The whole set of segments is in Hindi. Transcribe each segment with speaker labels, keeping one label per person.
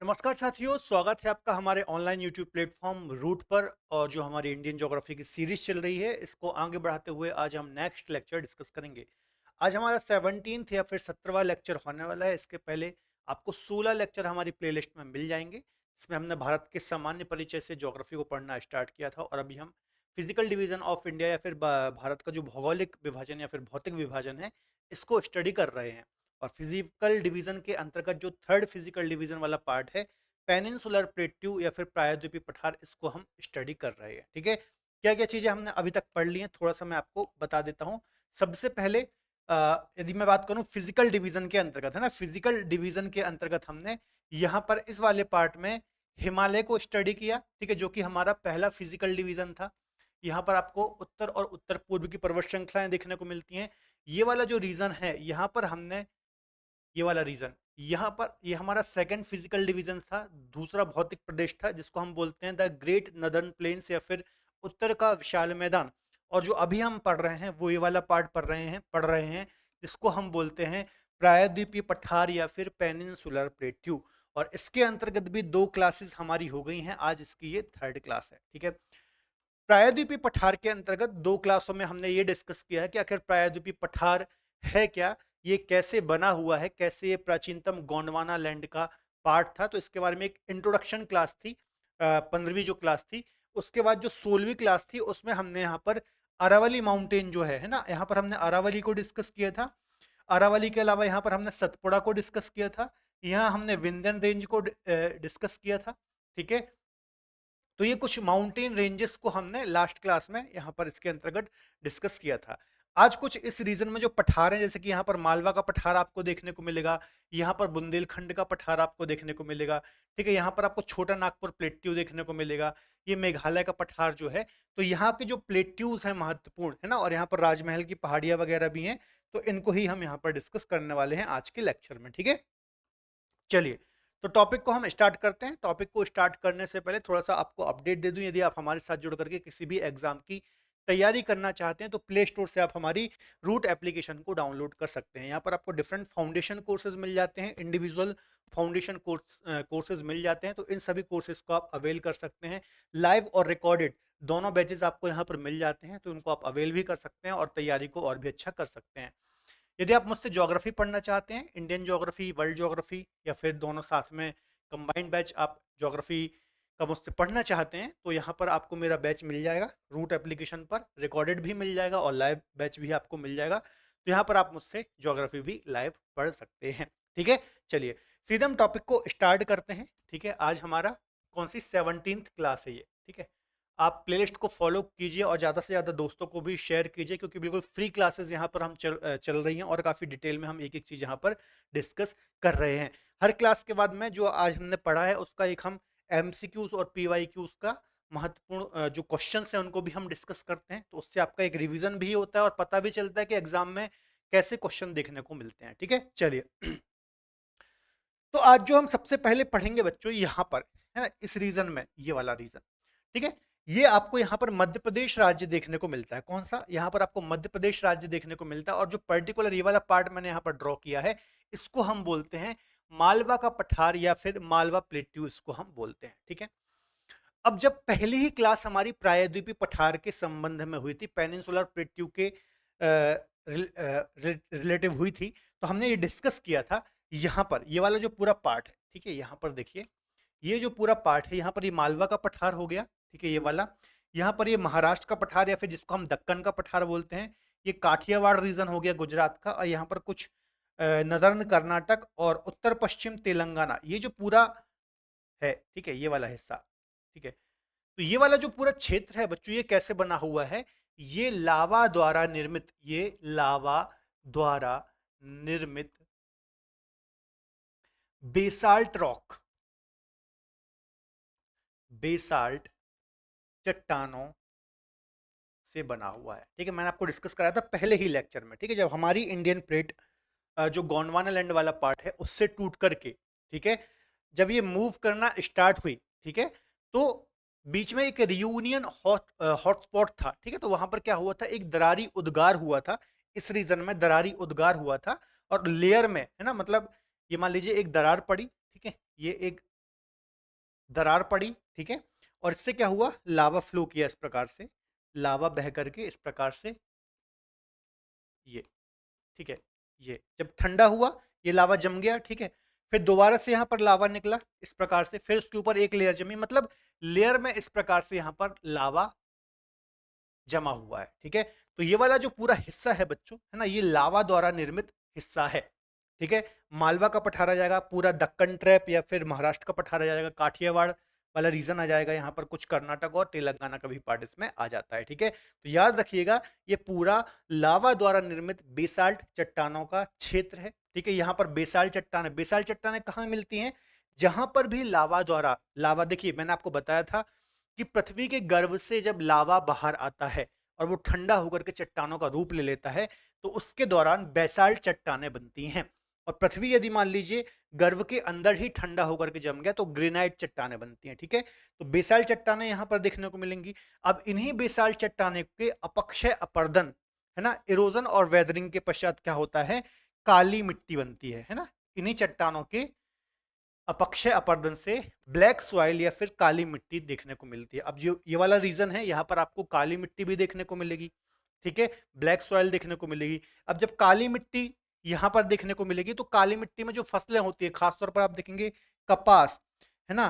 Speaker 1: नमस्कार साथियों, स्वागत है आपका हमारे ऑनलाइन यूट्यूब प्लेटफॉर्म रूट पर। और जो हमारी इंडियन ज्योग्राफी की सीरीज चल रही है, इसको आगे बढ़ाते हुए आज हम नेक्स्ट लेक्चर डिस्कस करेंगे। आज हमारा 17th या फिर 17वां लेक्चर होने वाला है। इसके पहले आपको 16 लेक्चर हमारी प्लेलिस्ट में मिल जाएंगे। इसमें हमने भारत के सामान्य परिचय से ज्योग्राफी को पढ़ना स्टार्ट किया था, और अभी हम फिजिकल डिवीजन ऑफ इंडिया या फिर भारत का जो भौगोलिक विभाजन या फिर भौतिक विभाजन है, इसको स्टडी कर रहे हैं। और फिजिकल डिवीजन के अंतर्गत जो थर्ड फिजिकल डिवीजन वाला पार्ट है, पेनिनसुलर प्लेट्यू या फिर प्रायद्वीपीय पठार, इसको हम स्टडी कर रहे हैं। ठीक है, क्या क्या चीजें हमने अभी तक पढ़ ली हैं, थोड़ा सा मैं आपको बता देता हूँ। सबसे पहले यदि मैं बात करूं फिजिकल डिवीजन के अंतर्गत, है ना, फिजिकल डिवीजन के अंतर्गत हमने यहाँ पर इस वाले पार्ट में हिमालय को स्टडी किया। ठीक है, जो कि हमारा पहला फिजिकल डिवीजन था। यहाँ पर आपको उत्तर और उत्तर पूर्व की पर्वत श्रृंखलाएं देखने को मिलती हैं। ये वाला जो रीजन है, यहाँ पर हमने ये वाला रीजन, यहाँ पर ये हमारा सेकंड फिजिकल डिवीजन था, दूसरा भौतिक प्रदेश था, जिसको हम बोलते हैं द ग्रेट नदर्न प्लेन्स या फिर उत्तर का विशाल मैदान। और जो अभी हम पढ़ रहे हैं वो ये वाला पार्ट पढ़ रहे हैं जिसको हम बोलते हैं प्रायद्वीपीय पठार या फिर पेनिनसुलर प्लेट्यू। और इसके अंतर्गत भी दो क्लासेस हमारी हो गई हैं, आज इसकी ये थर्ड क्लास है। ठीक है, प्रायद्वीपीय पठार के अंतर्गत दो क्लासों में हमने ये डिस्कस किया है कि आखिर प्रायद्वीपीय पठार है क्या, ये कैसे बना हुआ है, कैसे ये प्राचीनतम गोंडवाना लैंड का पार्ट था। तो इसके बारे में एक इंट्रोडक्शन क्लास थी, 15वीं जो क्लास थी। उसके बाद जो 16वीं क्लास थी, उसमें हमने यहाँ पर अरावली माउंटेन जो है ना, यहाँ पर हमने अरावली को डिस्कस किया था। अरावली के अलावा यहाँ पर हमने सतपुड़ा को डिस्कस किया था। यहाँ हमने विंध्यन रेंज को डिस्कस किया था। ठीक है, तो ये कुछ माउंटेन रेंजेस को हमने लास्ट क्लास में यहाँ पर इसके अंतर्गत डिस्कस किया था। आज कुछ इस रीजन में जो पठार हैं, जैसे कि यहाँ पर मालवा का पठार आपको देखने को मिलेगा, यहाँ पर बुंदेलखंड का पठार आपको देखने को मिलेगा। ठीक है, यहाँ पर आपको छोटा नागपुर प्लेट्यू देखने को मिलेगा, ये मेघालय का पठार जो है। तो यहाँ के जो प्लेट्यूज हैं महत्वपूर्ण है ना, और यहाँ पर राजमहल की पहाड़ियां वगैरह भी हैं। तो इनको ही हम यहाँ पर डिस्कस करने वाले हैं आज के लेक्चर में। ठीक है, चलिए, तो टॉपिक को हम स्टार्ट करते हैं। टॉपिक को स्टार्ट करने से पहले थोड़ा सा आपको अपडेट दे दूं, यदि आप हमारे साथ जुड़ करके किसी भी एग्जाम की तैयारी करना चाहते हैं तो प्ले स्टोर से आप हमारी रूट एप्लीकेशन को डाउनलोड कर सकते हैं। यहाँ पर आपको डिफरेंट फाउंडेशन कोर्सेज मिल जाते हैं, इंडिविजुअल फाउंडेशन कोर्सेज मिल जाते हैं। तो इन सभी कोर्सेज को आप अवेल कर सकते हैं। लाइव और रिकॉर्डेड दोनों बैचेज आपको यहाँ पर मिल जाते हैं, तो उनको आप अवेल भी कर सकते हैं और तैयारी को और भी अच्छा कर सकते हैं। यदि आप मुझसे ज्योग्राफी पढ़ना चाहते हैं, इंडियन ज्योग्राफी, वर्ल्ड ज्योग्राफी, या फिर दोनों साथ में कंबाइंड बैच आप ज्योग्राफी का मुझसे पढ़ना चाहते हैं, तो यहाँ पर आपको मेरा बैच मिल जाएगा रूट एप्लीकेशन पर। रिकॉर्डेड भी मिल जाएगा और लाइव बैच भी आपको मिल जाएगा। तो यहाँ पर आप मुझसे ज्योग्राफी भी लाइव पढ़ सकते हैं। ठीक है, चलिए सीधे हम टॉपिक को स्टार्ट करते हैं। ठीक है, आज हमारा कौन सी 17th क्लास है ये। ठीक है, आप प्लेलिस्ट को फॉलो कीजिए और ज़्यादा से ज़्यादा दोस्तों को भी शेयर कीजिए, क्योंकि बिल्कुल फ्री क्लासेस यहाँ पर हम चल रही हैं और काफ़ी डिटेल में हम एक एक चीज़ यहाँ पर डिस्कस कर रहे हैं। हर क्लास के बाद में जो आज हमने पढ़ा है उसका एक हम एमसीक्यूज और पीवाईक्यूज का महत्वपूर्ण जो क्वेश्चंस हैं उनको भी हम डिस्कस करते हैं। तो उससे आपका एक रिवीजन भी होता है और पता भी चलता है कि एग्जाम में कैसे क्वेश्चन देखने को मिलते हैं। ठीक है, चलिए तो आज जो हम सबसे पहले पढ़ेंगे बच्चों, यहाँ पर है ना, इस रीजन में, ये वाला रीजन। ठीक है, ये आपको यहाँ पर मध्य प्रदेश राज्य देखने को मिलता है। कौन सा? यहाँ पर आपको मध्य प्रदेश राज्य देखने को मिलता है। और जो पर्टिकुलर ये वाला पार्ट मैंने यहाँ पर ड्रॉ किया है, इसको हम बोलते हैं मालवा का पठार या फिर मालवा प्लेट्यू, इसको हम बोलते हैं। ठीक है, अब जब पहली ही क्लास हमारी प्रायद्वीपीय पठार के संबंध में हुई थी, पेनिनसुलर प्लेट्यू के रिलेटिव हुई थी, तो हमने ये डिस्कस किया था यहाँ पर ये वाला जो पूरा पार्ट है। ठीक है, यहाँ पर देखिए, ये जो पूरा पार्ट है, यहाँ पर ये मालवा का पठार हो गया। ठीक है, ये वाला, यहाँ पर ये महाराष्ट्र का पठार या फिर जिसको हम दक्कन का पठार बोलते हैं, ये काठियावाड़ रीजन हो गया गुजरात का। और यहाँ पर कुछ नदर्न कर्नाटक और उत्तर पश्चिम तेलंगाना, ये जो पूरा है, ठीक है, ये वाला हिस्सा। ठीक है, तो ये वाला जो पूरा क्षेत्र है बच्चों, ये कैसे बना हुआ है? ये लावा द्वारा निर्मित, ये लावा द्वारा निर्मित बेसाल्ट रॉक, बेसाल्ट चट्टानों से बना हुआ है। ठीक है, मैंने आपको डिस्कस कराया था पहले ही लेक्चर में। ठीक है, जब हमारी इंडियन प्लेट जो गोंडवाना लैंड वाला पार्ट है उससे टूट करके, ठीक है, जब ये मूव करना स्टार्ट हुई, ठीक है, तो बीच में एक रियूनियन हॉटस्पॉट था। ठीक है, तो वहां पर क्या हुआ था, एक दरारी उद्गार हुआ था। इस रीजन में दरारी उद्गार हुआ था और लेयर में, है ना, मतलब ये मान लीजिए एक दरार पड़ी। ठीक है, ये एक दरार पड़ी, ठीक है, और इससे क्या हुआ, लावा फ्लो किया इस प्रकार से, लावा बह करके इस प्रकार से ये, ठीक है, ये जब ठंडा हुआ ये लावा जम गया, ठीक है, फिर दोबारा से यहाँ पर लावा निकला इस प्रकार से, फिर उसके ऊपर एक लेयर जमी, मतलब लेयर में इस प्रकार से यहाँ पर लावा जमा हुआ है, ठीक है। तो ये वाला जो पूरा हिस्सा है बच्चों, है ना, ये लावा द्वारा निर्मित हिस्सा है, ठीक है। मालवा का पठारा जाएगा, पूरा दक्कन ट्रैप या फिर महाराष्ट्र का पठारा जाएगा, काठियावाड़ वाला रीजन आ जाएगा, यहाँ पर कुछ कर्नाटक और तेलंगाना का भी पार्ट इसमें आ जाता है, ठीक है। तो याद रखिएगा ये पूरा लावा द्वारा निर्मित बेसाल्ट चट्टानों का क्षेत्र है, ठीक है। यहाँ पर बेसाल्ट चट्टाने, बेसाल्ट चट्टाने कहाँ मिलती हैं, जहां पर भी लावा द्वारा, लावा देखिए मैंने आपको बताया था कि पृथ्वी के गर्भ से जब लावा बाहर आता है और वो ठंडा होकर के चट्टानों का रूप ले लेता है, तो उसके दौरान बेसाल्ट चट्टानें बनती हैं। और पृथ्वी यदि मान लीजिए गर्भ के अंदर ही ठंडा होकर के जम गया तो ग्रेनाइट चट्टानें बनती हैं, ठीक है। तो बेसाल्ट चट्टानें यहां पर देखने को मिलेंगी। अब इन्हीं बेसाल्ट चट्टाने के अपक्षय अपर्दन, है ना, इरोजन और वेदरिंग के पश्चात क्या होता है, काली मिट्टी बनती है ना। इन्हीं चट्टानों के अपक्षय अपर्दन से ब्लैक सॉइल या फिर काली मिट्टी देखने को मिलती है। अब जो ये वाला रीजन है, यहाँ पर आपको काली मिट्टी भी देखने को मिलेगी, ठीक है, ब्लैक सॉइल देखने को मिलेगी। अब जब काली मिट्टी यहाँ पर देखने को मिलेगी तो काली मिट्टी में जो फसलें होती है, खासतौर पर आप देखेंगे कपास, है ना,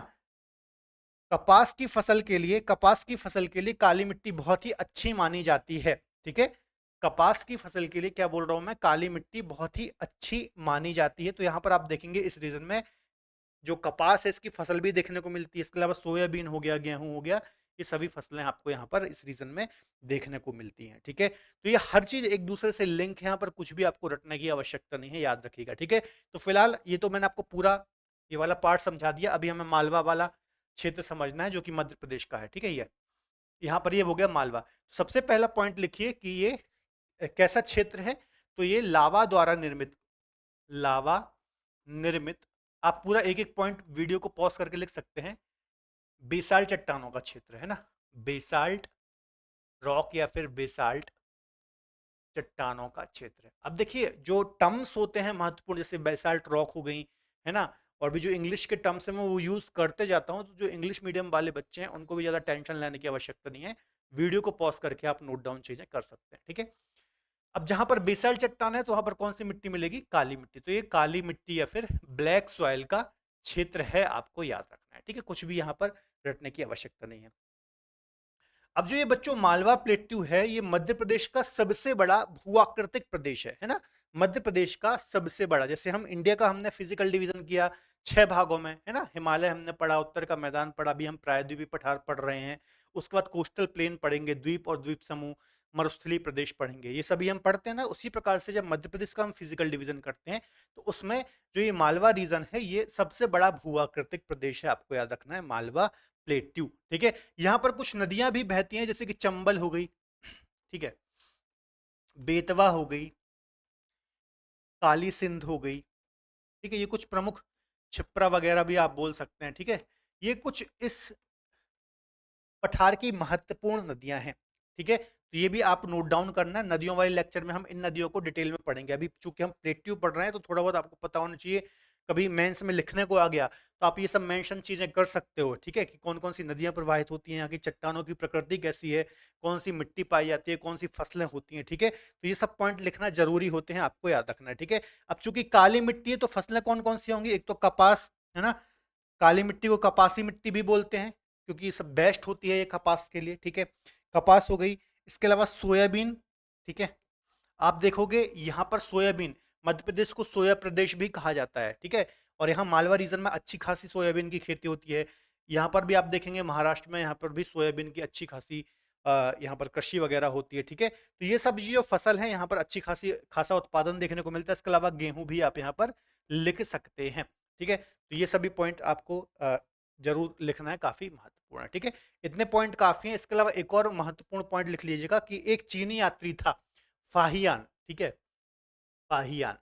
Speaker 1: कपास की फसल के लिए काली मिट्टी बहुत ही अच्छी मानी जाती है, ठीक है। कपास की फसल के लिए क्या बोल रहा हूं मैं, काली मिट्टी बहुत ही अच्छी मानी जाती है। तो यहाँ पर आप देखेंगे इस रीजन में जो कपास है इसकी फसल भी देखने को मिलती है, इसके अलावा सोयाबीन हो गया, गेहूं हो गया, ये सभी फसलें आपको यहाँ पर इस रीजन में देखने को मिलती हैं, ठीक है। तो ये हर चीज एक दूसरे से लिंक है, यहाँ पर कुछ भी आपको रटने की आवश्यकता नहीं है, याद रखिएगा, ठीक है। तो फिलहाल ये तो मैंने आपको पूरा ये वाला पार्ट समझा दिया, अभी हमें मालवा वाला क्षेत्र समझना है जो कि मध्य प्रदेश का है, ठीक है। ये यहाँ पर ये हो गया मालवा। तो सबसे पहला पॉइंट लिखिए कि ये कैसा क्षेत्र है, तो ये लावा द्वारा निर्मित, लावा निर्मित, आप पूरा एक एक पॉइंट वीडियो को पॉज करके लिख सकते हैं, बेसाल्ट चट्टानों का क्षेत्र है ना, बेसाल्ट रॉक या फिर बेसाल्ट चट्टानों का क्षेत्र है। अब देखिए जो टर्म्स होते हैं महत्वपूर्ण, जैसे बेसाल्ट रॉक हो गई, है ना, और भी जो इंग्लिश के टर्म्स हैं मैं वो यूज करते जाता हूं, तो जो इंग्लिश मीडियम वाले बच्चे हैं उनको भी ज्यादा टेंशन लेने की आवश्यकता नहीं है, वीडियो को पॉज करके आप नोट डाउन चीजें कर सकते हैं, ठीक है। अब जहां पर बेसाल्ट चट्टान है तो वहां पर कौन सी मिट्टी मिलेगी, काली मिट्टी। तो ये काली मिट्टी या फिर ब्लैक सॉइल का क्षेत्र है, आपको याद रखना है, ठीक है, कुछ भी यहां पर रटने की आवश्यकता नहीं है। अब जो ये बच्चों मालवा प्लेट्यू है, ये मध्य प्रदेश का सबसे बड़ा भूआकृतिक प्रदेश है ना, मध्य प्रदेश का सबसे बड़ा। जैसे हम इंडिया का हमने फिजिकल डिवीजन किया 6 भागों में, है ना, हिमालय हमने पढ़ा, उत्तर का मैदान पढ़ा, अभी हम प्रायद्वीपीय पठार पढ़ रहे हैं, उसके बाद कोस्टल प्लेन पढ़ेंगे, द्वीप और द्वीप समूह, मरुस्थलीय प्रदेश पढ़ेंगे, ये सभी हम पढ़ते हैं ना। उसी प्रकार से जब मध्य प्रदेश का हम फिजिकल डिवीजन करते हैं तो उसमें जो ये मालवा रीजन है ये सबसे बड़ा भूआकृतिक प्रदेश है, आपको याद रखना है, मालवा प्लेट्यू, ठीक है। यहां पर कुछ नदियां भी बहती हैं, जैसे कि चंबल हो गई, ठीक है, बेतवा हो गई, काली सिंध हो गई, ठीक है, ये कुछ प्रमुख, छिप्रा वगैरह भी आप बोल सकते हैं, ठीक है, ये कुछ इस पठार की महत्वपूर्ण नदियां हैं, ठीक है। तो ये भी आप नोट डाउन करना, नदियों वाले लेक्चर में हम इन नदियों को डिटेल में पढ़ेंगे। अभी चूंकि हम प्लेट्यू पढ़ रहे हैं तो थोड़ा बहुत आपको पता होना चाहिए, कभी मेंस में लिखने को आ गया तो आप ये सब मेंशन चीजें कर सकते हो, ठीक है, कि कौन कौन सी नदियां प्रवाहित होती हैं, यहाँ की चट्टानों की प्रकृति कैसी है, कौन सी मिट्टी पाई जाती है, कौन सी फसलें होती हैं, ठीक है। तो ये सब पॉइंट लिखना जरूरी होते हैं, आपको याद रखना है, ठीक है। अब चूंकि काली मिट्टी है तो फसलें कौन कौन सी होंगी, एक तो कपास, है ना, काली मिट्टी को कपासी मिट्टी भी बोलते हैं क्योंकि ये सब बेस्ट होती है ये कपास के लिए, ठीक है, कपास हो गई। इसके अलावा सोयाबीन, ठीक है, आप देखोगे यहाँ पर सोयाबीन, मध्य प्रदेश को सोया प्रदेश भी कहा जाता है, ठीक है, और यहाँ मालवा रीजन में अच्छी खासी सोयाबीन की खेती होती है। यहाँ पर भी आप देखेंगे महाराष्ट्र में, यहाँ पर भी सोयाबीन की अच्छी खासी यहाँ पर कृषि वगैरह होती है, ठीक है। तो ये सब जो फसल है यहाँ पर अच्छी खासी खासा उत्पादन देखने को मिलता है। इसके अलावा गेहूं भी आप यहाँ पर लिख सकते हैं, ठीक है। तो ये सभी पॉइंट आपको जरूर लिखना है, काफी महत्वपूर्ण है, ठीक है। इतने पॉइंट काफी हैं। इसके अलावा एक और महत्वपूर्ण पॉइंट लिख लीजिएगा कि एक चीनी यात्री था फाहियान, ठीक है, फाहियान,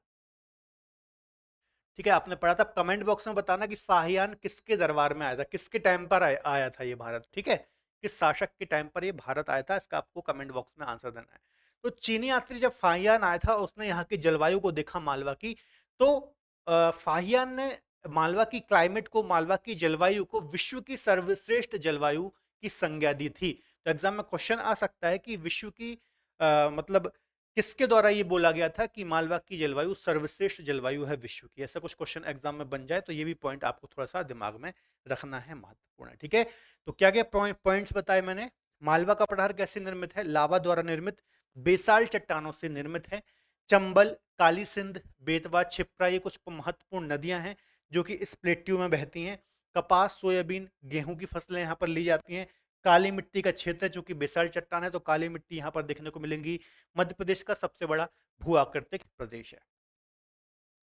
Speaker 1: ठीक है, आपने पढ़ा था, कमेंट बॉक्स में बताना कि फाहियान किसके दरबार में आया था, किसके टाइम पर आया था ये भारत, ठीक है, किस शासक के टाइम पर ये भारत आया था, इसका आपको कमेंट बॉक्स में आंसर देना है। तो चीनी यात्री जब फाहियान आया था उसने यहाँ की जलवायु को देखा मालवा की, तो फाहियान ने मालवा की क्लाइमेट को, मालवा की जलवायु को विश्व की सर्वश्रेष्ठ जलवायु की संज्ञा दी थी। तो एग्जाम में क्वेश्चन आ सकता है कि विश्व की मतलब किसके द्वारा ये बोला गया था कि मालवा की जलवायु सर्वश्रेष्ठ जलवायु है विश्व की। ऐसा कुछ क्वेश्चन एग्जाम में बन जाए तो ये भी पॉइंट आपको थोड़ा सा दिमाग में रखना है, महत्वपूर्ण है। ठीक है, तो क्या क्या पॉइंट्स बताए मैंने। मालवा का पठार कैसे निर्मित है? लावा द्वारा निर्मित बेसाल्ट चट्टानों से निर्मित है। चंबल, काली सिंध, बेतवा, छिप्रा ये कुछ महत्वपूर्ण नदियां हैं जो कि इस प्लेट्यू में बहती हैं। कपास, सोयाबीन, गेहूं की फसलें यहाँ पर ली जाती हैं। काली मिट्टी का क्षेत्र है, जो कि बेसाल्ट चट्टान है, तो काली मिट्टी यहाँ पर देखने को मिलेंगी। मध्य प्रदेश का सबसे बड़ा भू आकृतिक प्रदेश है।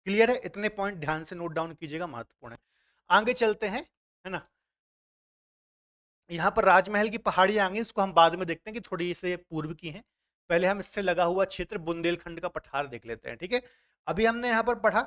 Speaker 1: क्लियर है? इतने पॉइंट ध्यान से नोट डाउन कीजिएगा, महत्वपूर्ण है। आगे चलते हैं, है ना। यहाँ पर राजमहल की पहाड़ियां आएंगी, इसको हम बाद में देखते हैं कि थोड़ी से पूर्व की हैं। पहले हम इससे लगा हुआ क्षेत्र बुंदेलखंड का पठार देख लेते हैं। ठीक है, अभी हमने यहाँ पर पढ़ा,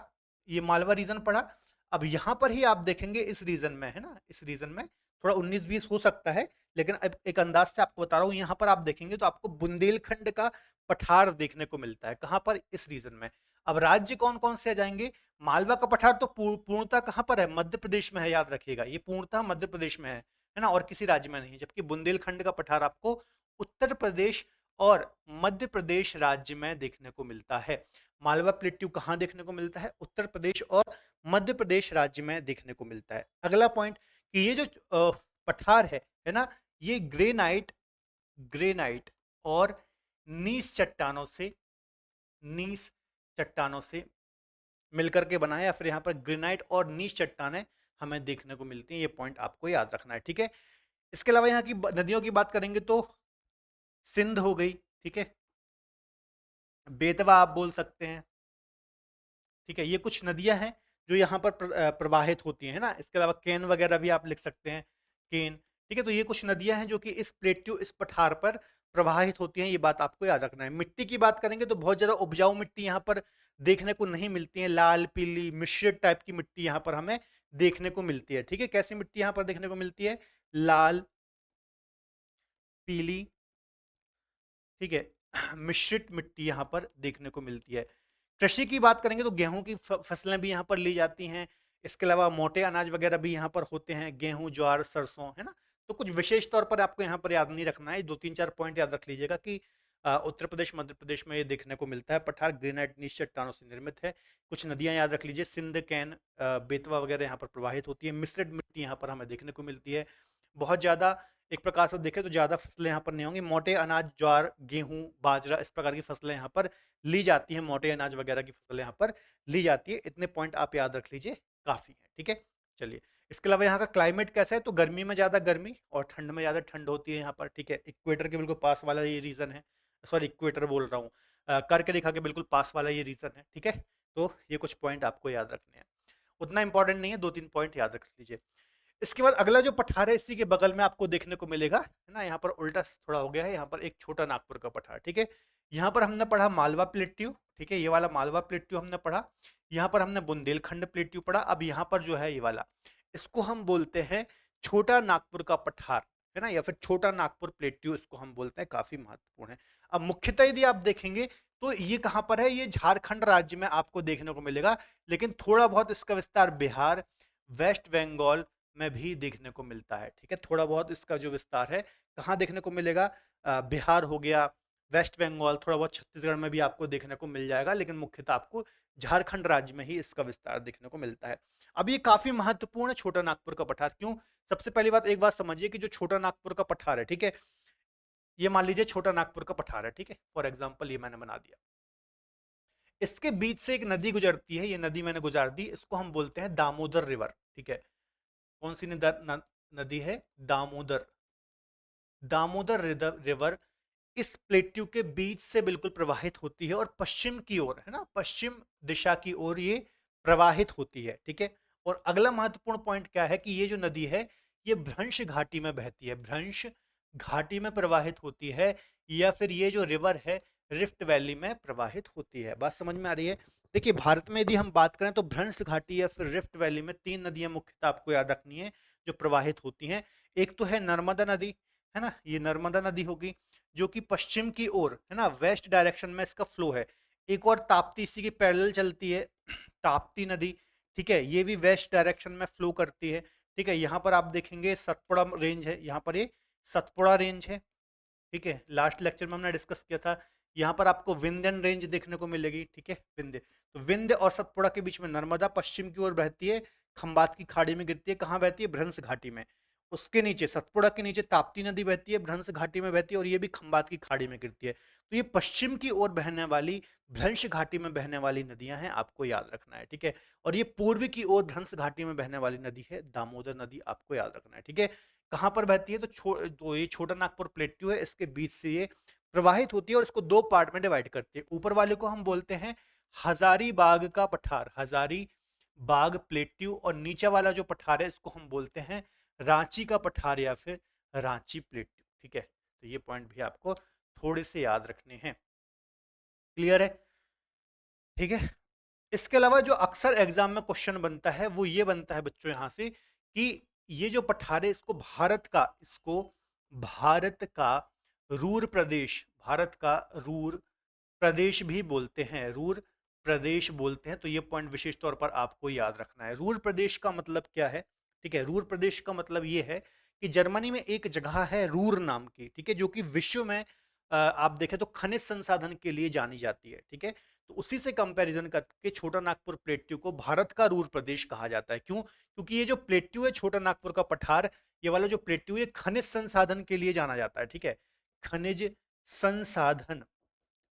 Speaker 1: ये मालवा रीजन पढ़ा। अब यहाँ पर ही आप देखेंगे इस रीजन में, है ना, इस रीजन में थोड़ा 19-20 हो सकता है, लेकिन अब एक अंदाज से आपको बता रहा हूँ, यहाँ पर आप देखेंगे तो आपको बुंदेलखंड का पठार देखने को मिलता है। कहाँ पर? इस रीजन में। अब राज्य कौन कौन से आ जाएंगे? मालवा का पठार तो पूर्णतः कहाँ पर है? मध्य प्रदेश में है, याद रखिएगा, ये पूर्णतः मध्य प्रदेश में है ना, और किसी राज्य में नहीं। जबकि बुंदेलखंड का पठार आपको उत्तर प्रदेश और मध्य प्रदेश राज्य में देखने को मिलता है। मालवा प्लेट्यू कहाँ देखने को मिलता है? उत्तर प्रदेश और मध्य प्रदेश राज्य में देखने को मिलता है। अगला पॉइंट कि ये जो पठार है ना, ये ग्रेनाइट और नीस चट्टानों से मिलकर के बना है, या फिर यहाँ पर ग्रेनाइट और नीस चट्टानें हमें देखने को मिलती हैं। ये पॉइंट आपको याद रखना है। ठीक है, इसके अलावा यहाँ की नदियों की बात करेंगे तो सिंध हो गई, ठीक है, बेतवा आप बोल सकते हैं। ठीक है, ये कुछ नदियां हैं जो यहाँ पर प्रवाहित होती हैं, है ना। इसके अलावा केन वगैरह भी आप लिख सकते हैं, केन। ठीक है, तो ये कुछ नदियां हैं जो कि इस प्लेट्यू, इस पठार पर प्रवाहित होती हैं। ये बात आपको याद रखना है। मिट्टी की बात करेंगे तो बहुत ज्यादा उपजाऊ मिट्टी यहाँ पर देखने को नहीं मिलती है। लाल, पीली, मिश्रित टाइप की मिट्टी यहाँ पर हमें देखने को मिलती है। ठीक है, कैसी मिट्टी यहाँ पर देखने को मिलती है? लाल, पीली, ठीक है, मिश्रित मिट्टी यहाँ पर देखने को मिलती है। कृषि की बात करेंगे तो गेहूं की फसलें भी यहाँ पर ली जाती हैं। इसके अलावा मोटे अनाज वगैरह भी यहाँ पर होते हैं, गेहूं, ज्वार, सरसों, है ना। तो कुछ विशेष तौर पर आपको यहाँ पर याद नहीं रखना है, 2-3-4 पॉइंट याद रख लीजिएगा कि उत्तर प्रदेश, मध्य प्रदेश में ये देखने को मिलता है। पठार ग्रेनाइट नीच चट्टानों से निर्मित है। कुछ नदियां याद रख लीजिए, सिंध, कैन, बेतवा वगैरह यहाँ पर प्रवाहित होती है। मिश्रित मिट्टी यहाँ पर हमें देखने को मिलती है। बहुत ज्यादा एक प्रकार से देखें तो ज्यादा फसलें यहाँ पर नहीं होंगी। मोटे अनाज, ज्वार, गेहूं, बाजरा, इस प्रकार की फसलें यहाँ पर ली जाती हैं। मोटे अनाज वगैरह की फसलें यहाँ पर ली जाती है। इतने पॉइंट आप याद रख लीजिए, काफी है। ठीक है, चलिए। इसके अलावा यहाँ का क्लाइमेट कैसा है? तो गर्मी में ज्यादा गर्मी और ठंड में ज्यादा ठंड होती है यहाँ पर। ठीक है, इक्वेटर के बिल्कुल पास वाला ये रीजन है, सॉरी इक्वेटर बोल रहा हूँ, कर्क रेखा के बिल्कुल पास वाला ये रीजन है। ठीक है, तो ये कुछ पॉइंट आपको याद रखने हैं, उतना इंपॉर्टेंट नहीं है, 2-3 पॉइंट याद रख लीजिए। इसके बाद अगला जो पठार है, इसी के बगल में आपको देखने को मिलेगा, है ना। यहाँ पर उल्टा थोड़ा हो गया है, यहाँ पर एक छोटा नागपुर का पठार। ठीक है, यहाँ पर हमने पढ़ा मालवा प्लेट्यू। ठीक है, ये वाला मालवा प्लेट्यू हमने पढ़ा। यहाँ पर हमने बुंदेलखंड प्लेट्यू पढ़ा। अब यहाँ पर जो है ये वाला, इसको हम बोलते हैं छोटा नागपुर का पठार, है ना, या फिर छोटा नागपुर प्लेट्यू इसको हम बोलते हैं। काफी महत्वपूर्ण है। अब मुख्यतः यदि आप देखेंगे तो ये कहाँ पर है? ये झारखंड राज्य में आपको देखने को मिलेगा, लेकिन थोड़ा बहुत इसका विस्तार बिहार, वेस्ट बंगाल में भी देखने को मिलता है। ठीक है, थोड़ा बहुत इसका जो विस्तार है कहाँ देखने को मिलेगा? बिहार हो गया, वेस्ट बंगाल, थोड़ा बहुत छत्तीसगढ़ में भी आपको देखने को मिल जाएगा, लेकिन मुख्यतः आपको झारखंड राज्य में ही इसका विस्तार देखने को मिलता है। अब ये काफी महत्वपूर्ण है छोटा नागपुर का पठार। क्यों? सबसे पहली बात, एक बात समझिए कि जो छोटा नागपुर का पठार है, ठीक है, ये मान लीजिए छोटा नागपुर का पठार है, ठीक है, फॉर एग्जाम्पल ये मैंने बना दिया। इसके बीच से एक नदी गुजरती है, ये नदी मैंने गुजार दी, इसको हम बोलते हैं दामोदर रिवर। ठीक है, कौन सी नदी है? दामोदर। दामोदर रिवर इस प्लेट्यू के बीच से बिल्कुल प्रवाहित होती है और पश्चिम की ओर, है ना, पश्चिम दिशा की ओर ये प्रवाहित होती है। ठीक है, और अगला महत्वपूर्ण पॉइंट क्या है कि ये जो नदी है ये भ्रंश घाटी में बहती है, भ्रंश घाटी में प्रवाहित होती है, या फिर ये जो रिवर है रिफ्ट वैली में प्रवाहित होती है। बात समझ में आ रही है? देखिए, भारत में यदि हम बात करें तो भ्रंश घाटी या फिर रिफ्ट वैली में 3 नदियां मुख्यतः आपको याद रखनी है जो प्रवाहित होती हैं। एक तो है नर्मदा नदी, है ना, ये नर्मदा नदी होगी जो कि पश्चिम की ओर, है ना, वेस्ट डायरेक्शन में इसका फ्लो है। एक और ताप्ती, इसी की पैरेलल चलती है, ताप्ती नदी। ठीक है, ये भी वेस्ट डायरेक्शन में फ्लो करती है। ठीक है, यहाँ पर आप देखेंगे सतपुड़ा रेंज है, यहाँ पर ये सतपुड़ा रेंज है। ठीक है, लास्ट लेक्चर में हमने डिस्कस किया था। यहाँ पर आपको विंध्यन रेंज देखने को मिलेगी। ठीक है, विंध्य, तो विंध्य और सतपुड़ा के बीच में नर्मदा पश्चिम की ओर बहती है, खंबात की खाड़ी में गिरती है। कहाँ बहती है? भ्रंश घाटी में। उसके नीचे सतपुड़ा के नीचे ताप्ती नदी बहती है, भ्रंश घाटी में बहती है, और ये भी खंबात की खाड़ी में गिरती है। तो ये पश्चिम की ओर बहने वाली भ्रंश घाटी में बहने वाली नदियां हैं, आपको याद रखना है। ठीक है, और ये पूर्वी की ओर भ्रंश घाटी में बहने वाली नदी है दामोदर नदी, आपको याद रखना है। ठीक है, कहाँ पर बहती है? तो ये छोटा नागपुर प्लेट्यू है, इसके बीच से ये प्रवाहित होती है और इसको दो पार्ट में डिवाइड करती है। ऊपर वाले को हम बोलते हैं हजारीबाग का पठार, हजारी बाग प्लेट्यू, और नीचे वाला जो पठार है इसको हम बोलते हैं रांची का पठार या फिर रांची प्लेट्यू। ठीक है, तो ये पॉइंट भी आपको थोड़े से याद रखने हैं। क्लियर है? ठीक है, इसके अलावा जो अक्सर एग्जाम में क्वेश्चन बनता है वो ये बनता है बच्चों यहां से कि ये जो पठार है इसको रूर प्रदेश, भारत का रूर प्रदेश भी बोलते हैं, रूर प्रदेश बोलते हैं। तो ये पॉइंट विशेष तौर पर आपको याद रखना है। रूर प्रदेश का मतलब क्या है? ठीक है, रूर प्रदेश का मतलब ये है कि जर्मनी में एक जगह है रूर नाम की, ठीक है, जो कि विश्व में आप देखें तो खनिज संसाधन के लिए जानी जाती है। ठीक है, तो उसी से कंपैरिजन करके छोटा नागपुर प्लेट्यू को भारत का रूर प्रदेश कहा जाता है। क्यों? क्योंकि ये जो प्लेट्यू है छोटा नागपुर का पठार, ये वाला जो प्लेट्यू है खनिज संसाधन के लिए जाना जाता है। ठीक है, खनिज संसाधन।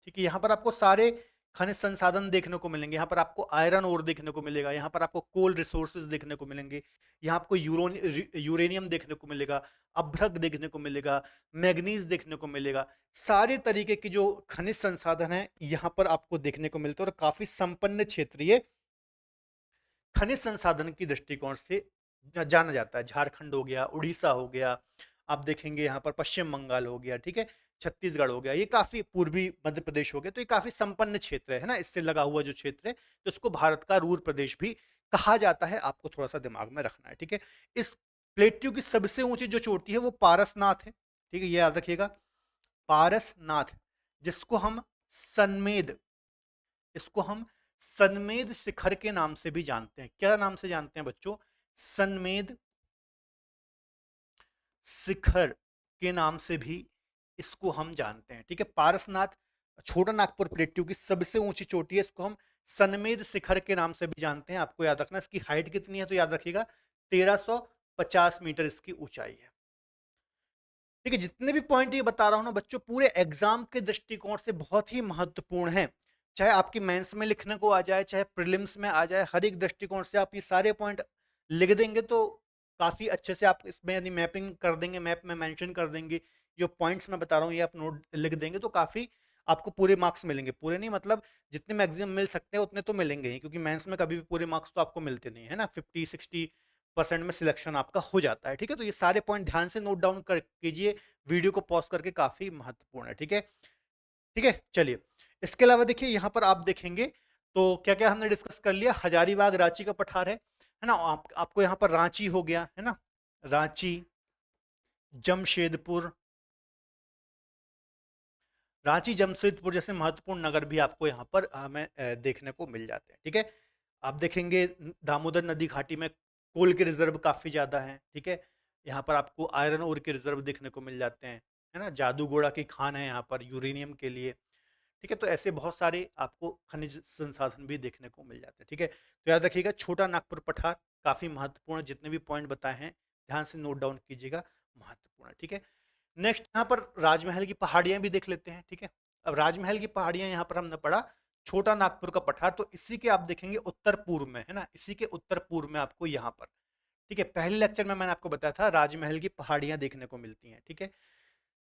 Speaker 1: ठीक है, यहाँ पर आपको सारे खनिज संसाधन देखने को मिलेंगे। यहाँ पर आपको आयरन ओर देखने को मिलेगा, यहाँ पर आपको कोल रिसोर्सेज देखने को मिलेंगे, यहाँ आपको यूरेनियम देखने को मिलेगा, अभ्रक देखने को मिलेगा, मैग्नीज देखने को मिलेगा। सारे तरीके की जो खनिज संसाधन है यहाँ पर आपको देखने को मिलते हैं, और काफी संपन्न क्षेत्रीय खनिज संसाधन की दृष्टिकोण से जाना जाता है। झारखंड हो गया, उड़ीसा हो गया, आप देखेंगे यहाँ पर पश्चिम बंगाल हो गया, ठीक है, छत्तीसगढ़ हो गया, ये काफी पूर्वी मध्य प्रदेश हो गया, तो ये काफी संपन्न क्षेत्र है ना, इससे लगा हुआ जो क्षेत्र है, तो इसको भारत का रूर प्रदेश भी कहा जाता है। आपको थोड़ा सा दिमाग में रखना है। ठीक है, इस प्लेट्यू की सबसे ऊंची जो चोटी है वो पारसनाथ है। ठीक है, ये याद रखिएगा, पारसनाथ, जिसको हम सनमेद इसको हम सनमेद शिखर के नाम से भी जानते हैं। क्या नाम से जानते हैं बच्चों? सनमेद शिखर के नाम से भी इसको हम जानते हैं। ठीक है, पारसनाथ छोटा नागपुर प्लेट्यू की सबसे ऊंची चोटी है, इसको हम सनमेद शिखर के नाम से भी जानते हैं। आपको याद रखना, इसकी हाइट कितनी है तो याद रखिएगा 1350 मीटर इसकी ऊंचाई है। ठीक है, जितने भी पॉइंट ये बता रहा हूं ना बच्चों, पूरे एग्जाम के दृष्टिकोण से बहुत ही महत्वपूर्ण है। चाहे आपकी मेंस में लिखने को आ जाए, चाहे प्रीलिम्स में आ जाए, हर एक दृष्टिकोण से आप ये सारे पॉइंट लिख देंगे तो काफी अच्छे से आप इसमें यदि मैपिंग कर देंगे, मैप में मेंशन कर देंगे, जो पॉइंट्स मैं बता रहा हूँ ये आप नोट लिख देंगे तो काफी आपको पूरे मार्क्स मिलेंगे। पूरे नहीं मतलब जितने मैक्सिमम मिल सकते हैं उतने तो मिलेंगे ही, क्योंकि मेंस में कभी भी पूरे मार्क्स तो आपको मिलते नहीं है ना, 50-60% में सिलेक्शन आपका हो जाता है। ठीक है, तो ये सारे पॉइंट ध्यान से नोट डाउन कर कीजिए, वीडियो को पॉज करके, काफी महत्वपूर्ण है। ठीक है, ठीक है, चलिए इसके अलावा देखिए यहाँ पर आप देखेंगे तो क्या क्या हमने डिस्कस कर लिया। हजारीबाग रांची का पठार है ना, आपको यहाँ पर रांची हो गया है ना, रांची, जमशेदपुर, रांची जमशेदपुर जैसे महत्वपूर्ण नगर भी आपको यहाँ पर हमें देखने को मिल जाते हैं। ठीक है, आप देखेंगे दामोदर नदी घाटी में कोल के रिजर्व काफी ज्यादा हैं। ठीक है, यहाँ पर आपको आयरन ओर के रिजर्व देखने को मिल जाते हैं, है ना, जादूगोड़ा की खान है यहाँ पर यूरेनियम के लिए। ठीक है, तो ऐसे बहुत सारे आपको खनिज संसाधन भी देखने को मिल जाते हैं। ठीक है, तो याद रखिएगा छोटा नागपुर पठार काफी महत्वपूर्ण, जितने भी पॉइंट बताए हैं ध्यान से नोट डाउन कीजिएगा, महत्वपूर्ण है। ठीक है, नेक्स्ट यहाँ पर राजमहल की पहाड़ियां भी देख लेते हैं। ठीक है, अब राजमहल की पहाड़ियां यहाँ पर हमने पढ़ा छोटा नागपुर का पठार, तो इसी के आप देखेंगे उत्तर पूर्व में, है ना, इसी के उत्तर पूर्व में आपको यहाँ पर, ठीक है, पहले लेक्चर में मैंने आपको बताया था राजमहल की पहाड़ियां देखने को मिलती हैं। ठीक है,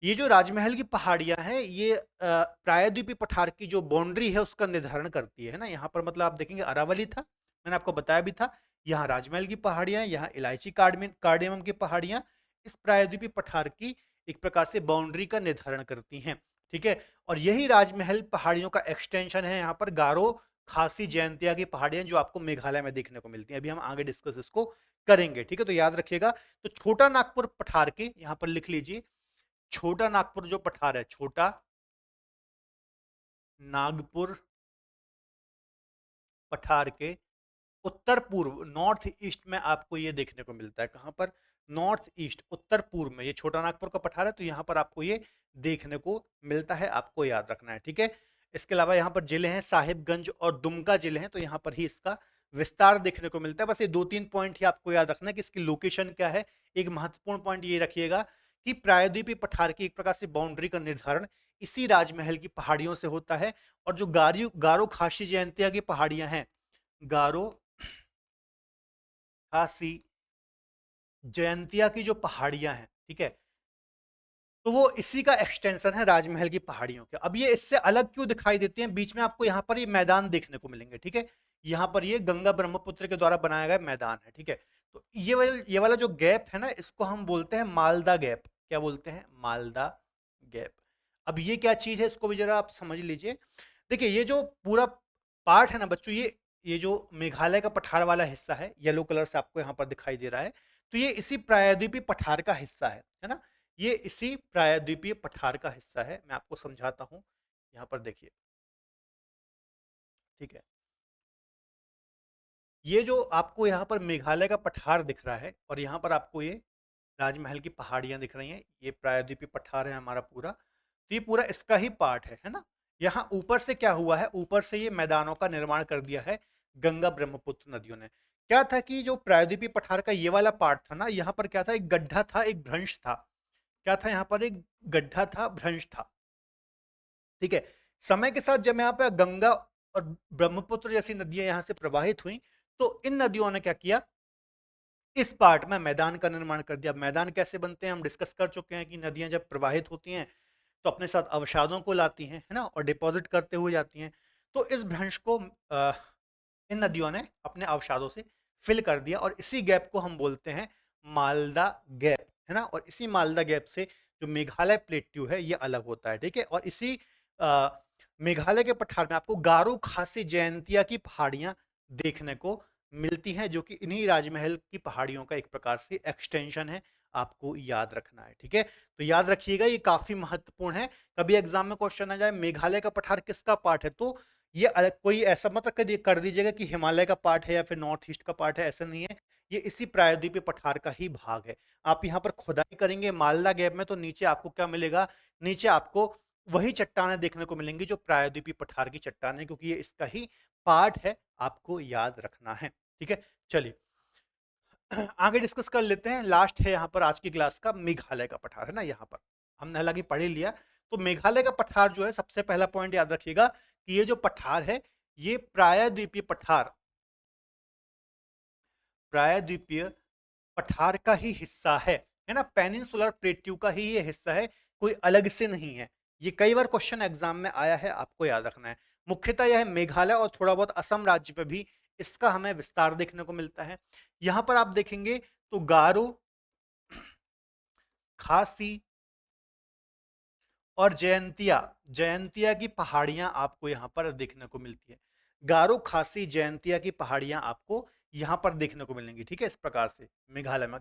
Speaker 1: ये जो राजमहल की पहाड़ियां हैं ये प्रायद्वीपीय पठार की जो बाउंड्री है उसका निर्धारण करती है ना। यहाँ पर मतलब आप देखेंगे अरावली था, मैंने आपको बताया भी था, यहाँ राजमहल की पहाड़ियां, यहाँ इलायची कार्डेमम की पहाड़ियां इस प्रायद्वीपीय पठार की एक प्रकार से बाउंड्री का निर्धारण करती हैं। ठीक है, और यही राजमहल पहाड़ियों का एक्सटेंशन है यहाँ पर गारो खासी जयंतिया की पहाड़ियां, जो आपको मेघालय में देखने को मिलती हैं। अभी हम आगे डिस्कस इसको करेंगे। ठीक है, तो याद रखिएगा, तो छोटा नागपुर पठार के यहाँ पर लिख लीजिए, छोटा नागपुर जो पठार है, छोटा नागपुर पठार के उत्तर पूर्व, नॉर्थ ईस्ट में आपको ये देखने को मिलता है। कहाँ पर? नॉर्थ ईस्ट, उत्तर पूर्व में। ये छोटा नागपुर का पठार है, तो यहाँ पर आपको ये देखने को मिलता है, आपको याद रखना है, ठीक है। इसके अलावा यहाँ पर जिले हैं साहिबगंज और दुमका जिले हैं, तो यहाँ पर ही इसका विस्तार देखने को मिलता है। बस ये 2-3 पॉइंट ही आपको याद रखना है कि इसकी लोकेशन क्या है। एक महत्वपूर्ण पॉइंट ये रखिएगा कि प्रायद्वीपीय पठार की एक प्रकार से बाउंड्री का निर्धारण इसी राजमहल की पहाड़ियों से होता है। और जो गारो खासी जयंतिया की पहाड़ियां हैं, गारो खासी जयंतिया की जो पहाड़ियां हैं, ठीक है, तो वो इसी का एक्सटेंशन है राजमहल की पहाड़ियों के। अब ये इससे अलग क्यों दिखाई देती हैं? बीच में आपको यहाँ पर ये मैदान देखने को मिलेंगे, ठीक है। यहाँ पर ये गंगा ब्रह्मपुत्र के द्वारा बनाया गया मैदान है, ठीक है। तो ये वाला जो गैप है ना, इसको हम बोलते हैं मालदा गैप। क्या बोलते हैं? मालदा गैप। अब ये क्या चीज है, इसको भी जरा आप समझ लीजिए। देखिए, ये जो पूरा पार्ट है ना बच्चों, ये जो मेघालय का पठार वाला हिस्सा है, येलो कलर से आपको यहाँ पर दिखाई दे रहा है, तो ये इसी प्रायद्वीपीय पठार का हिस्सा है ना। ये इसी प्रायद्वीपीय पठार का हिस्सा है। मैं आपको समझाता हूं, यहां पर देखिए, ठीक है। ये जो आपको यहाँ पर मेघालय का पठार दिख रहा है, और यहाँ पर आपको ये राजमहल की पहाड़ियां दिख रही हैं, ये प्रायद्वीपीय पठार है हमारा पूरा। तो ये पूरा इसका ही पार्ट है ना। यहाँ ऊपर से क्या हुआ है, ऊपर से ये मैदानों का निर्माण कर दिया है गंगा ब्रह्मपुत्र नदियों ने। क्या था कि जो प्रायद्वीपीय पठार का ये वाला पार्ट था ना, यहाँ पर क्या था, एक गड्ढा था, एक भ्रंश था। क्या था? यहाँ पर एक गड्ढा था, भ्रंश था, ठीक है। समय के साथ जब यहाँ पे गंगा और ब्रह्मपुत्र जैसी नदियां यहाँ से प्रवाहित हुई, तो इन नदियों ने क्या किया, इस पार्ट में मैदान का निर्माण कर दिया। मैदान कैसे बनते हैं हम डिस्कस कर चुके हैं कि नदियां जब प्रवाहित होती हैं तो अपने साथ अवसादों को लाती हैं, है ना, और डिपॉजिट करते हुए जाती हैं। तो इस भ्रंश को इन नदियों ने अपने अवसादों से फिल कर दिया, और इसी गैप को हम बोलते हैं मालदा गैप, है ना। और इसी मालदा गैप से जो मेघालय प्लेट्यू है ये अलग होता है, ठीक है। और इसी अ, मेघालय के पठार में आपको गारो खासी जयंतिया की पहाड़ियां देखने को मिलती हैं, जो कि इन्हीं राजमहल की पहाड़ियों का एक प्रकार से एक्सटेंशन है। आपको याद रखना है, ठीक है। तो याद रखिएगा, ये काफी महत्वपूर्ण है। कभी एग्जाम में क्वेश्चन आ जाए मेघालय का पठार किसका पार्ट है, तो ये अलग कोई ऐसा मत कर दीजिएगा कि हिमालय का पार्ट है या फिर नॉर्थ ईस्ट का पार्ट है, ऐसा नहीं है। ये इसी प्रायद्वीपीय पठार का ही भाग है। आप यहाँ पर खुदाई करेंगे मालदा गैप में, तो नीचे आपको क्या मिलेगा, नीचे आपको वही चट्टानें देखने को मिलेंगी जो प्रायद्वीपीय पठार की चट्टान है, क्योंकि ये इसका ही पार्ट है। आपको याद रखना है, ठीक है। चलिए आगे डिस्कस कर लेते हैं। लास्ट है यहाँ पर आज की क्लास का मेघालय का पठार, है ना। यहाँ पर हमने हालांकि पढ़ ही लिया। तो मेघालय का पठार जो है, सबसे पहला पॉइंट याद रखिएगा कि ये जो पठार है ये प्रायद्वीपीय पठार, प्रायद्वीपीय पठार का ही हिस्सा है ना। पेनिनसुलर प्लेट्यू का ही ये हिस्सा है, कोई अलग से नहीं है। ये कई बार क्वेश्चन एग्जाम में आया है, आपको याद रखना है। मुख्यतः यह मेघालय और थोड़ा बहुत असम राज्य पे भी इसका हमें विस्तार देखने को मिलता है। यहां पर आप देखेंगे तो गारो, खासी और जयंतिया, जयंतिया की पहाड़ियां आपको यहां पर देखने को मिलती है। गारो, खासी, जयंतिया की पहाड़ियां आपको यहां पर देखने को मिलेंगी, ठीक है, इस प्रकार से मेघालय में,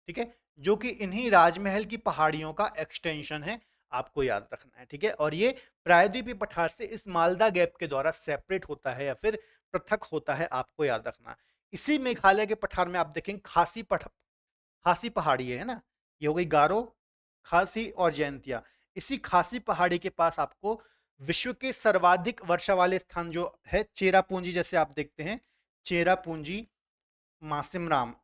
Speaker 1: ठीक है, जो कि इन्हीं राजमहल की पहाड़ियों का एक्सटेंशन है। आपको याद रखना है, ठीक है। और ये प्रायद्वीपीय पठार से इस मालदा गैप के द्वारा सेपरेट होता है या फिर पृथक होता है, आपको याद रखना। इसी मेघालय के पठार में आप देखेंगे खासी पहाड़ी है ना। ये हो गई गारो, खासी और जयंतिया। इसी खासी पहाड़ी के पास आपको विश्व के सर्वाधिक वर्षा वाले स्थान जो है चेरापूंजी, जैसे आप देखते हैं चेरापूंजी, मासिमराम,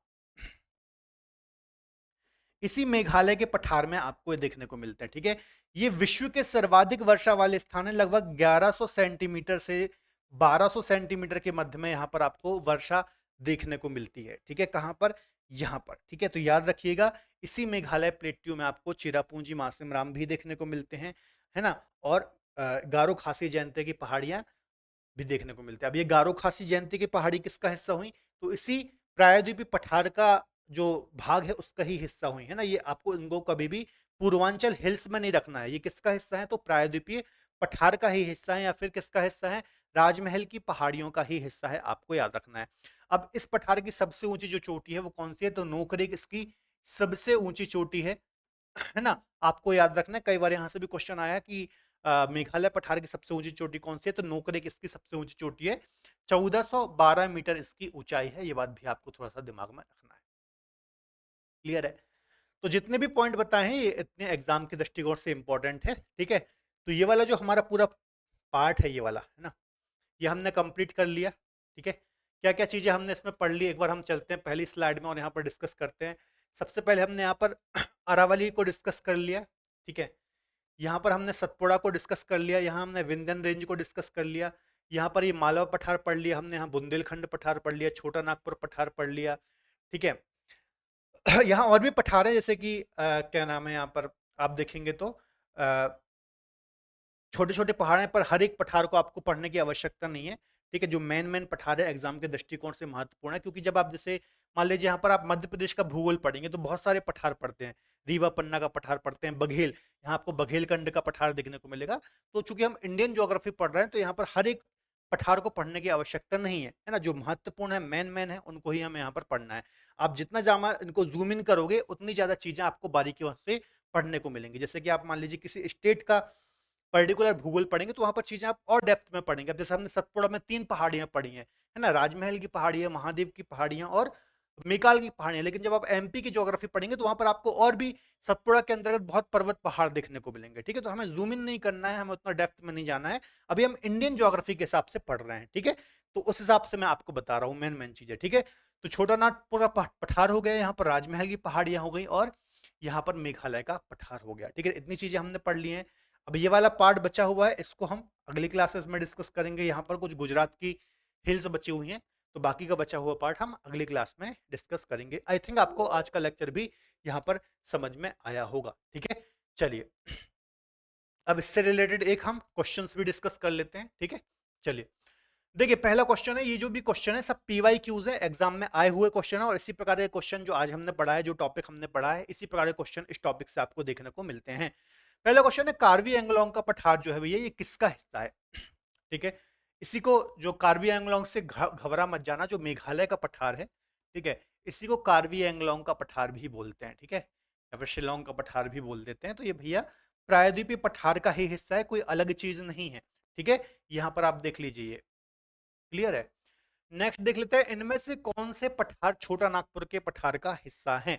Speaker 1: इसी मेघालय के पठार में आपको ये देखने को मिलते हैं, ठीक है। ये विश्व के सर्वाधिक वर्षा वाले स्थान है। लगभग 1100 सेंटीमीटर से 1200 सेंटीमीटर के मध्य में यहाँ पर आपको वर्षा देखने को मिलती है, ठीक है। कहाँ पर? यहाँ पर, ठीक है। तो याद रखिएगा, इसी मेघालय प्लेट्यू में आपको चिरापूंजी, मासिमराम भी देखने को मिलते हैं, है ना। और गारो खासी जयंती की पहाड़ियां भी देखने को मिलते हैं। अब ये गारो खासी जयंती की पहाड़ी किसका हिस्सा हुई, तो इसी प्रायद्वीपीय पठार का जो भाग है उसका ही हिस्सा हुई, है ना। ये आपको इनको कभी भी पूर्वांचल हिल्स में नहीं रखना है। ये किसका हिस्सा है, तो प्रायद्वीपीय पठार का ही हिस्सा है, या फिर किसका हिस्सा है, राजमहल की पहाड़ियों का ही हिस्सा है, आपको याद रखना है। अब इस पठार की सबसे ऊंची जो चोटी है वो कौन सी है, तो नोकरेक इसकी सबसे ऊंची चोटी है ना। आपको याद रखना है, कई बार यहां से भी क्वेश्चन आया कि मेघालय पठार की सबसे ऊंची चोटी कौन सी है? तो नोकरेक इसकी सबसे ऊंची चोटी है, 1412 मीटर इसकी ऊंचाई है। ये बात भी आपको थोड़ा सा दिमाग में रखना है। क्लियर है? तो जितने भी पॉइंट बताए हैं ये इतने एग्जाम के दृष्टिकोण से इंपॉर्टेंट है। ठीक है, तो ये वाला जो हमारा पूरा पार्ट है, ये वाला है ना, ये हमने कंप्लीट कर लिया। ठीक है, क्या क्या चीजें हमने इसमें पढ़ ली, एक बार हम चलते हैं पहली स्लाइड में और यहाँ पर डिस्कस करते हैं। सबसे पहले हमने यहाँ पर अरावली को डिस्कस कर लिया। ठीक है, यहाँ पर हमने सतपुड़ा को डिस्कस कर लिया, यहाँ हमने विंध्यन रेंज को डिस्कस कर लिया, यहाँ पर ये मालवा पठार पढ़ लिया हमने, यहाँ बुंदेलखंड पठार पढ़ लिया, छोटा नागपुर पठार पढ़ लिया। ठीक है, यहाँ और भी पठार है, जैसे कि क्या नाम है, यहाँ पर आप देखेंगे तो छोटे छोटे पहाड़ हैं, पर हर एक पठार को आपको पढ़ने की आवश्यकता नहीं है। ठीक है, जो मेन मेन पठार है एग्जाम के दृष्टिकोण से महत्वपूर्ण है, क्योंकि जब आप जैसे मान लीजिए यहाँ पर आप मध्य प्रदेश का भूगोल पढ़ेंगे तो बहुत सारे पठार पढ़ते हैं, रीवा पन्ना का पठार पढ़ते हैं, बघेल, यहाँ आपको बघेलखंड का पठार देखने को मिलेगा। तो चूंकि हम इंडियन ज्योग्राफी पढ़ रहे हैं तो यहाँ पर हर एक पठार को पढ़ने की आवश्यकता नहीं है ना, जो महत्वपूर्ण है मेन मेन है उनको ही हमें यहाँ पर पढ़ना है। आप जितना ज्यादा इनको जूम इन करोगे उतनी ज्यादा चीजें आपको बारीकियों से पढ़ने को मिलेंगी। जैसे कि आप मान लीजिए किसी स्टेट का पर्टिकुलर भूगोल पढ़ेंगे तो वहां पर चीजें आप और डेप्थ में पढ़ेंगे। अब जैसे हमने सतपुड़ा में 3 पहाड़ियां पढ़ी हैं, है ना, राजमहल की पहाड़ियां, महादेव की पहाड़ियां और मेकाल की पहाड़ियां। लेकिन जब आप एमपी की ज्योग्राफी पढ़ेंगे तो वहां पर आपको और भी सतपुड़ा के अंतर्गत बहुत पर्वत पहाड़ देखने को मिलेंगे। ठीक है, तो हमें जूम इन नहीं करना है, हमें उतना डेप्थ में नहीं जाना है, अभी हम इंडियन ज्योग्राफी के हिसाब से पढ़ रहे हैं। ठीक है, तो उस हिसाब से मैं आपको बता रहा हूँ मेन मेन चीजें। ठीक है, तो छोटा नागपुर का पठार हो गया, यहाँ पर राजमहल की पहाड़ियां हो गई और यहाँ पर मेघालय का पठार हो गया। ठीक है, इतनी चीजें हमने पढ़ ली हैं। अब ये वाला पार्ट बचा हुआ है, इसको हम अगली क्लासेस में डिस्कस करेंगे। यहाँ पर कुछ गुजरात की हिल्स बची हुई हैं, तो बाकी का बचा हुआ पार्ट हम अगली क्लास में डिस्कस करेंगे। आई थिंक आपको आज का लेक्चर भी यहाँ पर समझ में आया होगा। ठीक है, चलिए अब इससे रिलेटेड एक हम क्वेश्चंस भी डिस्कस कर लेते हैं। ठीक है, चलिए देखिए पहला क्वेश्चन है, ये जो भी क्वेश्चन है सब पीवाई क्यूज है, एग्जाम में आए हुए क्वेश्चन है, और इसी प्रकार के क्वेश्चन जो आज हमने पढ़ा है, जो टॉपिक हमने पढ़ा है, इसी प्रकार के क्वेश्चन इस टॉपिक से आपको देखने को मिलते हैं। पहला क्वेश्चन है, कार्बी एंगलोंग का पठार जो है भैया ये किसका हिस्सा है? ठीक है, इसी को जो कार्बी एंगलोंग से घबरा मत जाना, जो मेघालय का पठार है, ठीक है, इसी को कार्बी एंगलोंग का पठार भी बोलते हैं। ठीक है, या फिर शिलोंग का पठार भी बोल देते हैं। तो ये भैया प्रायद्वीपीय पठार का ही हिस्सा है, कोई अलग चीज नहीं है। ठीक है, यहां पर आप देख लीजिए, क्लियर है। नेक्स्ट देख लेते हैं, इनमें से कौन से पठार छोटा नागपुर के पठार का हिस्सा है?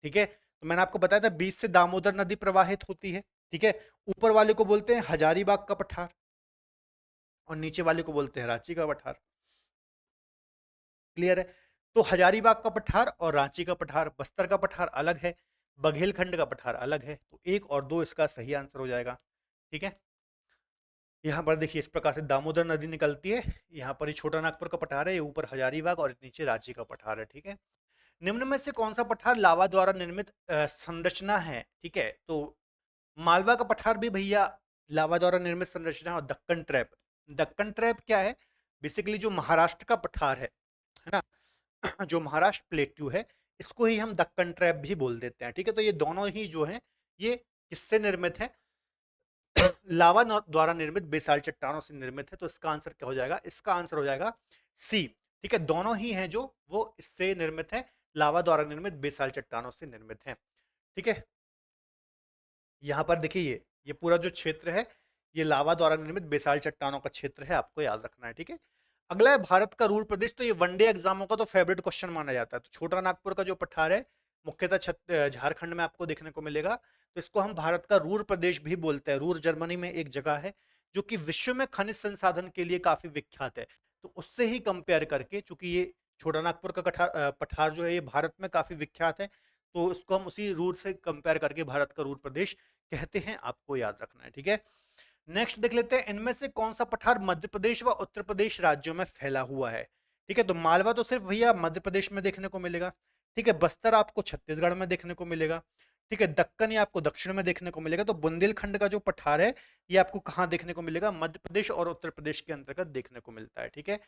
Speaker 1: ठीक है, तो मैंने आपको बताया था बीच से दामोदर नदी प्रवाहित होती है। ठीक है, ऊपर वाले को बोलते हैं हजारीबाग का पठार और नीचे वाले को बोलते हैं रांची का पठार। क्लियर है, तो हजारीबाग का पठार और रांची का पठार, बस्तर का पठार अलग है, बघेलखंड का पठार अलग है, तो 1 और 2 इसका सही आंसर हो जाएगा। ठीक है, यहाँ पर देखिए इस प्रकार से दामोदर नदी निकलती है, यहाँ पर ही छोटा नागपुर का पठार है, ये ऊपर हजारीबाग और नीचे रांची का पठार है। ठीक है, निम्न में से कौन सा पठार लावा द्वारा निर्मित संरचना है? ठीक है, तो मालवा का पठार भी भैया लावा द्वारा निर्मित संरचना है, और दक्कन ट्रैप, दक्कन ट्रैप क्या है? बेसिकली जो महाराष्ट्र का पठार है ना, जो महाराष्ट्र प्लेट्यू है, इसको ही हम दक्कन ट्रैप भी बोल देते हैं। ठीक है, तो ये दोनों ही जो हैं ये किससे निर्मित है? लावा द्वारा निर्मित बेसाल्ट चट्टानों से निर्मित है। तो इसका आंसर क्या हो जाएगा? इसका आंसर हो जाएगा सी। ठीक है, दोनों ही हैं जो वो इससे निर्मित है, लावा द्वारा निर्मित बेसाल्ट चट्टानों से निर्मित है। ठीक है, यहाँ पर देखिए ये पूरा जो क्षेत्र है ये लावा द्वारा निर्मित बेसाल्ट चट्टानों का क्षेत्र है, आपको याद रखना है। ठीक है, अगला है भारत का रूर प्रदेश। तो ये वनडे एग्जामों का तो फेवरेट क्वेश्चन माना जाता है। तो छोटा नागपुर का जो पठार है मुख्यतः झारखंड में आपको देखने को मिलेगा, तो इसको हम भारत का रूर प्रदेश भी बोलते हैं। रूर जर्मनी में एक जगह है जो कि विश्व में खनिज संसाधन के लिए काफी विख्यात है, तो उससे ही कंपेयर करके, चूंकि ये छोटा नागपुर का पठार जो है ये भारत में काफी विख्यात है, तो उसको हम उसी रूर से कंपेयर करके भारत का रूर प्रदेश कहते हैं, आपको याद रखना है। ठीक है, नेक्स्ट देख लेते हैं, इनमें से कौन सा पठार मध्य प्रदेश व उत्तर प्रदेश राज्यों में फैला हुआ है? ठीक है, तो मालवा तो सिर्फ भैया मध्य प्रदेश में देखने को मिलेगा। ठीक है, बस्तर आपको छत्तीसगढ़ में देखने को मिलेगा। ठीक है, दक्कन ये आपको दक्षिण में देखने को मिलेगा। तो बुंदेलखंड का जो पठार है ये आपको कहाँ देखने को मिलेगा? मध्य प्रदेश और उत्तर प्रदेश के अंतर्गत देखने को मिलता है। ठीक है,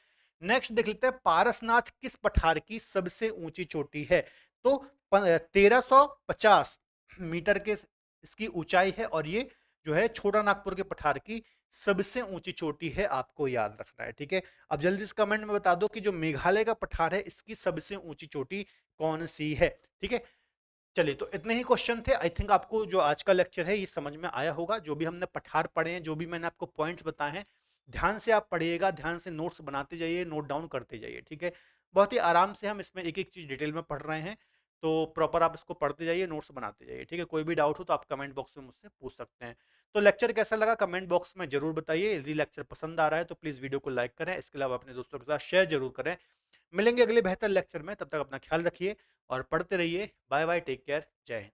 Speaker 1: नेक्स्ट देख लेते हैं, पारसनाथ किस पठार की सबसे ऊंची चोटी है? तो 1350 मीटर के इसकी ऊंचाई है, और ये जो है छोटा नागपुर के पठार की सबसे ऊंची चोटी है, आपको याद रखना है। ठीक है, अब जल्दी से कमेंट में बता दो कि जो मेघालय का पठार है इसकी सबसे ऊंची चोटी कौन सी है? ठीक है, चलिए, तो इतने ही क्वेश्चन थे। आई थिंक आपको जो आज का लेक्चर है ये समझ में आया होगा। जो भी हमने पठार पढ़े हैं, जो भी मैंने आपको पॉइंट्स बताए हैं, ध्यान से आप पढ़िएगा, ध्यान से नोट्स बनाते जाइए, नोट डाउन करते जाइए, ठीक है? बहुत ही आराम से हम इसमें एक-एक चीज़ डिटेल में पढ़ रहे हैं, तो प्रॉपर आप इसको पढ़ते जाइए, नोट्स बनाते जाइए, ठीक है? कोई भी डाउट हो तो आप कमेंट बॉक्स में मुझसे पूछ सकते हैं। तो लेक्चर कैसा लगा कमेंट बॉक्स में ज़रूर बताइए। यदि लेक्चर पसंद आ रहा है तो प्लीज़ वीडियो को लाइक करें, इसके अलावा अपने दोस्तों के साथ शेयर ज़रूर करें। मिलेंगे अगले बेहतर लेक्चर में, तब तक अपना ख्याल रखिए और पढ़ते रहिए। बाय बाय, टेक केयर, जय हिंद।